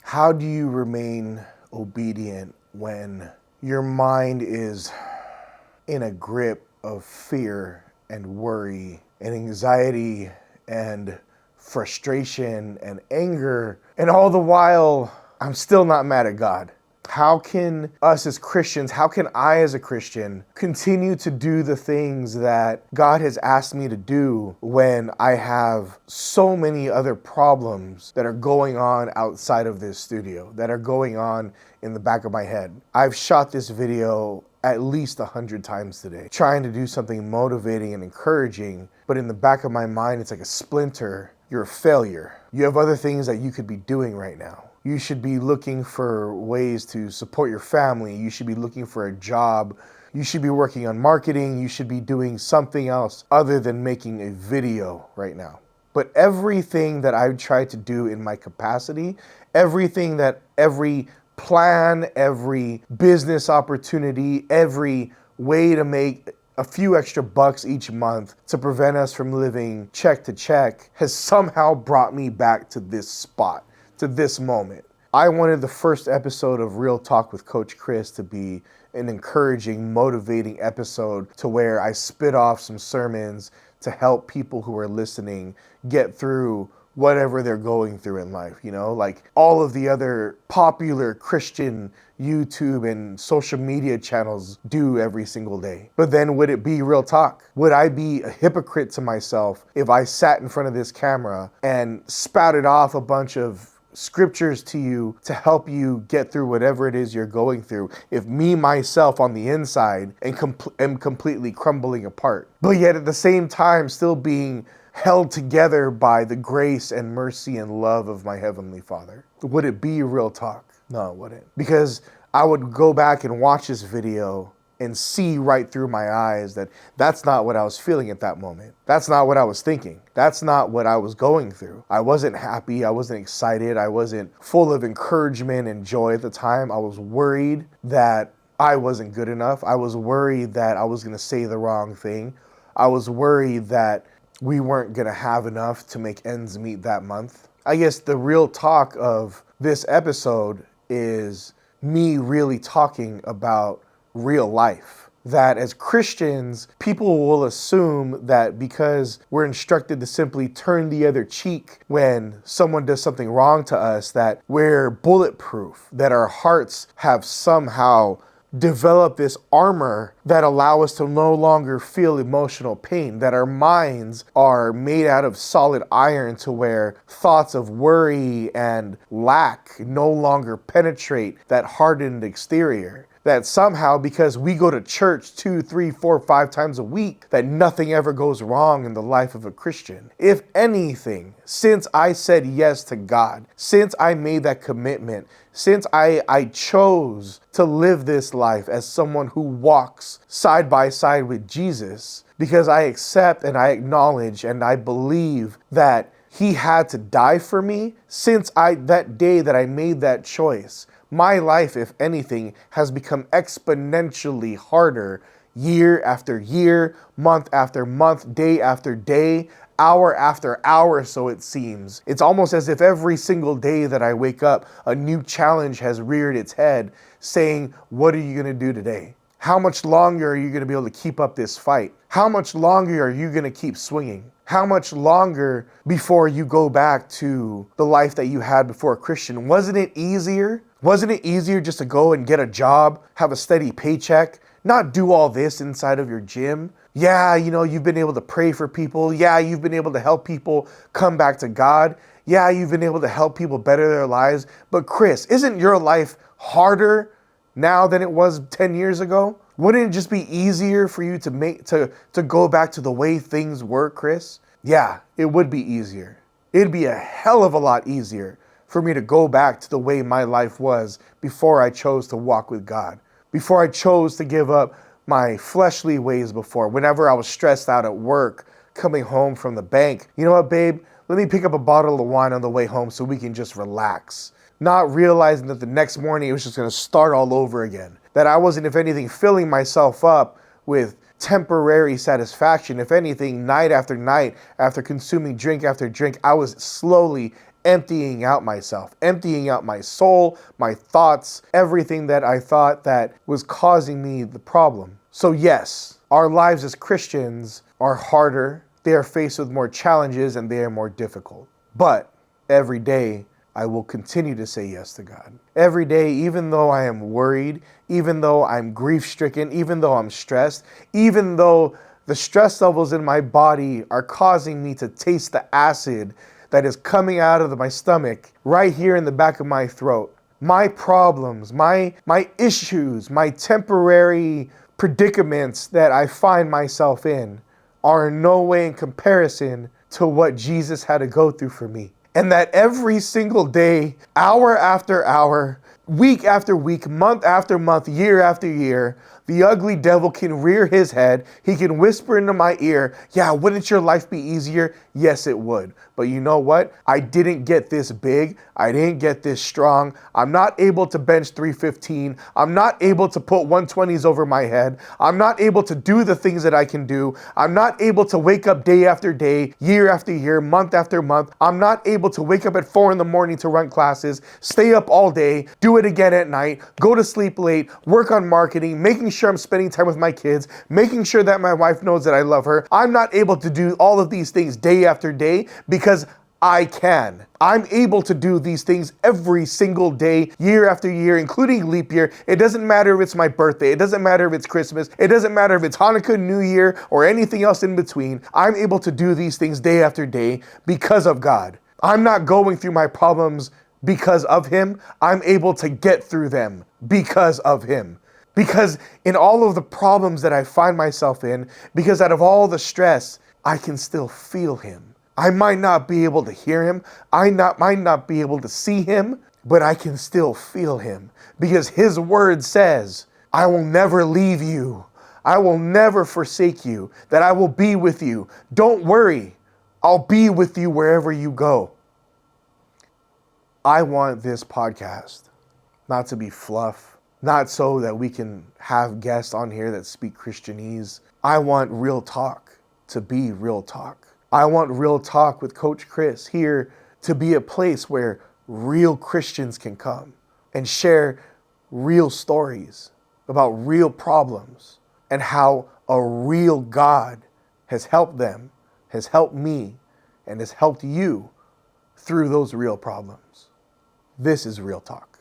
How do you remain obedient when your mind is in a grip of fear and worry and anxiety and frustration and anger, and all the while I'm still not mad at God? How can us as Christians, how can I as a Christian continue to do the things that God has asked me to do when I have so many other problems that are going on outside of this studio, that are going on in the back of my head? I've shot this video at least 100 times today, trying to do something motivating and encouraging, but in the back of my mind, it's like a splinter. You're a failure. You have other things that you could be doing right now. You should be looking for ways to support your family. You should be looking for a job. You should be working on marketing. You should be doing something else other than making a video right now. But everything that I've tried to do in my capacity, every plan, every business opportunity, every way to make a few extra bucks each month to prevent us from living check to check has somehow brought me back to this spot, to this moment. I wanted the first episode of Real Talk with Coach Chris to be an encouraging, motivating episode to where I spit off some sermons to help people who are listening get through whatever they're going through in life, like all of the other popular Christian YouTube and social media channels do every single day. But then would it be real talk? Would I be a hypocrite to myself if I sat in front of this camera and spouted off a bunch of scriptures to you to help you get through whatever it is you're going through, if me, myself on the inside am completely crumbling apart, but yet at the same time still being held together by the grace and mercy and love of my Heavenly Father? Would it be real talk? No, it wouldn't. Because I would go back and watch this video and see right through my eyes that that's not what I was feeling at that moment. That's not what I was thinking. That's not what I was going through. I wasn't happy. I wasn't excited. I wasn't full of encouragement and joy at the time. I was worried that I wasn't good enough. I was worried that I was going to say the wrong thing. I was worried that we weren't going to have enough to make ends meet that month. I guess the real talk of this episode is me really talking about real life. That as Christians, people will assume that because we're instructed to simply turn the other cheek when someone does something wrong to us, that we're bulletproof, that our hearts have somehow develop this armor that allow us to no longer feel emotional pain, that our minds are made out of solid iron to where thoughts of worry and lack no longer penetrate that hardened exterior. That somehow, because we go to church 2, 3, 4, 5 times a week, that nothing ever goes wrong in the life of a Christian. If anything, since I said yes to God, since I made that commitment, since I chose to live this life as someone who walks side by side with Jesus, because I accept and I acknowledge and I believe that He had to die for me, since that day that I made that choice, my life, if anything, has become exponentially harder year after year, month after month, day after day, hour after hour, so it seems. It's almost as if every single day that I wake up, a new challenge has reared its head saying, what are you going to do today? How much longer are you going to be able to keep up this fight? How much longer are you going to keep swinging? How much longer before you go back to the life that you had before a Christian? Wasn't it easier? Wasn't it easier just to go and get a job, have a steady paycheck, not do all this inside of your gym? Yeah, you've been able to pray for people. Yeah, you've been able to help people come back to God. Yeah, you've been able to help people better their lives. But Chris, isn't your life harder now than it was 10 years ago? Wouldn't it just be easier for you to go back to the way things were, Chris? Yeah, it would be easier. It'd be a hell of a lot easier for me to go back to the way my life was before I chose to walk with God, before I chose to give up my fleshly ways before, whenever I was stressed out at work, coming home from the bank. You know what, babe? Let me pick up a bottle of wine on the way home so we can just relax. Not realizing that the next morning it was just going to start all over again. That I wasn't, if anything, filling myself up with temporary satisfaction. If anything, night after night, after consuming drink after drink, I was slowly emptying out myself, emptying out my soul, my thoughts, everything that I thought that was causing me the problem. So yes, our lives as Christians are harder. They are faced with more challenges and they are more difficult. But every day, I will continue to say yes to God. Every day, even though I am worried, even though I'm grief-stricken, even though I'm stressed, even though the stress levels in my body are causing me to taste the acid that is coming out of my stomach right here in the back of my throat. My problems, my issues, my temporary predicaments that I find myself in are in no way in comparison to what Jesus had to go through for me. And that every single day, hour after hour, week after week, month after month, year after year, the ugly devil can rear his head. He can whisper into my ear, yeah, wouldn't your life be easier? Yes, it would. But you know what? I didn't get this big. I didn't get this strong. I'm not able to bench 315. I'm not able to put 120s over my head. I'm not able to do the things that I can do. I'm not able to wake up day after day, year after year, month after month. I'm not able to wake up at 4 in the morning to run classes, stay up all day, do it again at night, go to sleep late, work on marketing, making sure I'm spending time with my kids, making sure that my wife knows that I love her. I'm not able to do all of these things day after day because I can. I'm able to do these things every single day, year after year, including leap year. It doesn't matter if it's my birthday. It doesn't matter if it's Christmas. It doesn't matter if it's Hanukkah, New Year, or anything else in between. I'm able to do these things day after day because of God. I'm not going through my problems because of Him. I'm able to get through them because of Him. Because in all of the problems that I find myself in, because out of all the stress, I can still feel Him. I might not be able to hear Him. Might not be able to see Him, but I can still feel Him. Because His word says, I will never leave you. I will never forsake you. That I will be with you. Don't worry. I'll be with you wherever you go. I want this podcast not to be fluff. Not so that we can have guests on here that speak Christianese. I want real talk to be real talk. I want real talk with Coach Chris here to be a place where real Christians can come and share real stories about real problems and how a real God has helped them, has helped me, and has helped you through those real problems. This is Real Talk.